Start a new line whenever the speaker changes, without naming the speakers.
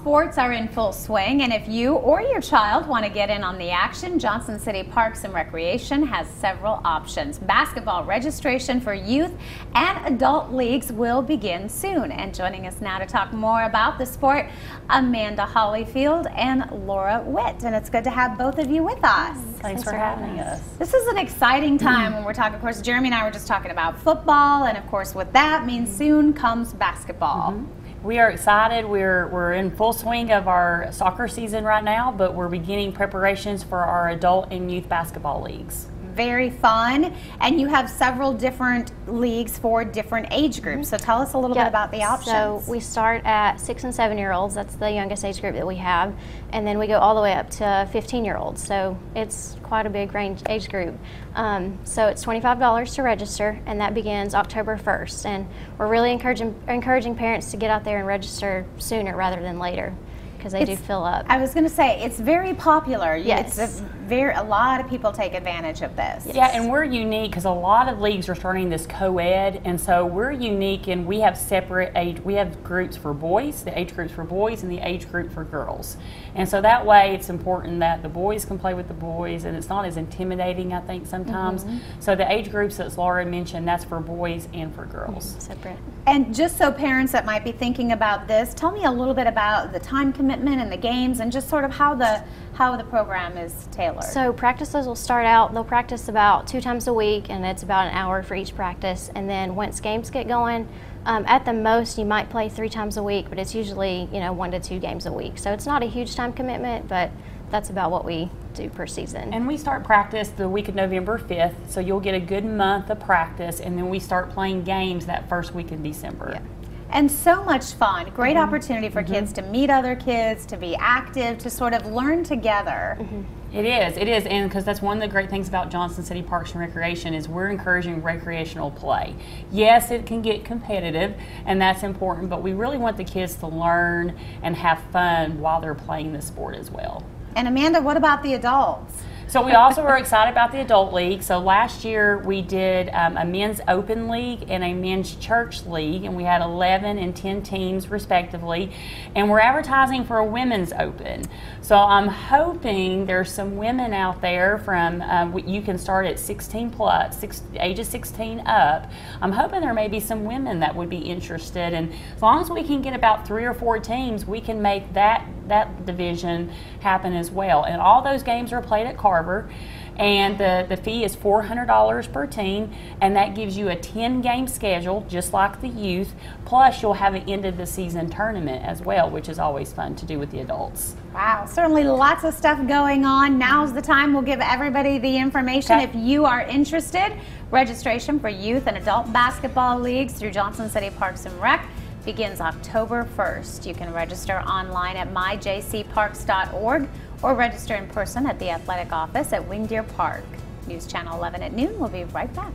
sports are in full swing, and if you or your child want to get in on the action, Johnson City Parks and Recreation has several options. Basketball registration for youth and adult leagues will begin soon. And joining us now to talk more about the sport, Amanda Hollyfield and Laura Witt. And it's good to have both of you with us.
Thanks for having us.
This is an exciting time when we're talking, of course, Jeremy and I were just talking about football, and of course with that means soon comes basketball.
We are excited. We're in full swing of our soccer season right now, but we're beginning preparations for our adult and youth basketball leagues.
Very fun, and you have several different leagues for different age groups. So tell us a little bit about the options.
So we start at 6 and 7 year olds. That's the youngest age group that we have, and then we go all the way up to 15 year olds. So it's quite a big range age group. So it's $25 to register, and that begins October 1st. And we're really encouraging parents to get out there and register sooner rather than later, because they do fill up.
I was going to say, it's very popular.
Yes.
It's a lot of people take advantage of this.
Yeah, and we're unique because a lot of leagues are starting this co-ed, and so we're unique, and we have separate age. We have groups for boys, the age groups for boys, and the age group for girls. And so that way, it's important that the boys can play with the boys, and it's not as intimidating, I think, sometimes. So the age groups that Laura mentioned, that's for boys and for girls.
Separate.
And just so parents that might be thinking about this, tell me a little bit about the time commitment and the games, and just sort of how the program is tailored.
So practices will start out, they'll practice about 2 times a week, and it's about an hour for each practice. And then once games get going, at the most you might play 3 times a week, but it's usually 1 to 2 games a week. So it's not a huge time commitment, but that's about what we do per season.
And we start practice the week of November 5th, so you'll get a good month of practice, and then we start playing games that first week in December.
Yeah. And so much fun. Great opportunity for kids to meet other kids, to be active, to sort of learn together.
It is, and because that's one of the great things about Johnson City Parks and Recreation is we're encouraging recreational play. Yes, it can get competitive, and that's important, but we really want the kids to learn and have fun while they're playing the sport as well.
And Amanda, what about the adults?
So we also were excited about the adult league. So last year we did a men's open league and a men's church league, and we had 11 and 10 teams respectively, and we're advertising for a women's open. So I'm hoping there's some women out there from, you can start at 16 plus, ages 16 up. I'm hoping there may be some women that would be interested, and as long as we can get about 3 or 4 teams, we can make that division happen as well. And all those games are played at Carver, and the fee is $400 per team, and that gives you a 10-game schedule just like the youth, plus you'll have an end of the season tournament as well, which is always fun to do with the adults.
Wow, certainly lots of stuff going on. Now's the time. We'll give everybody the information. If you are interested, registration for youth and adult basketball leagues through Johnson City Parks and Rec begins October 1st. You can register online at myjcparks.org or register in person at the athletic office at Wing Deer Park. News Channel 11 at noon. We'll be right back.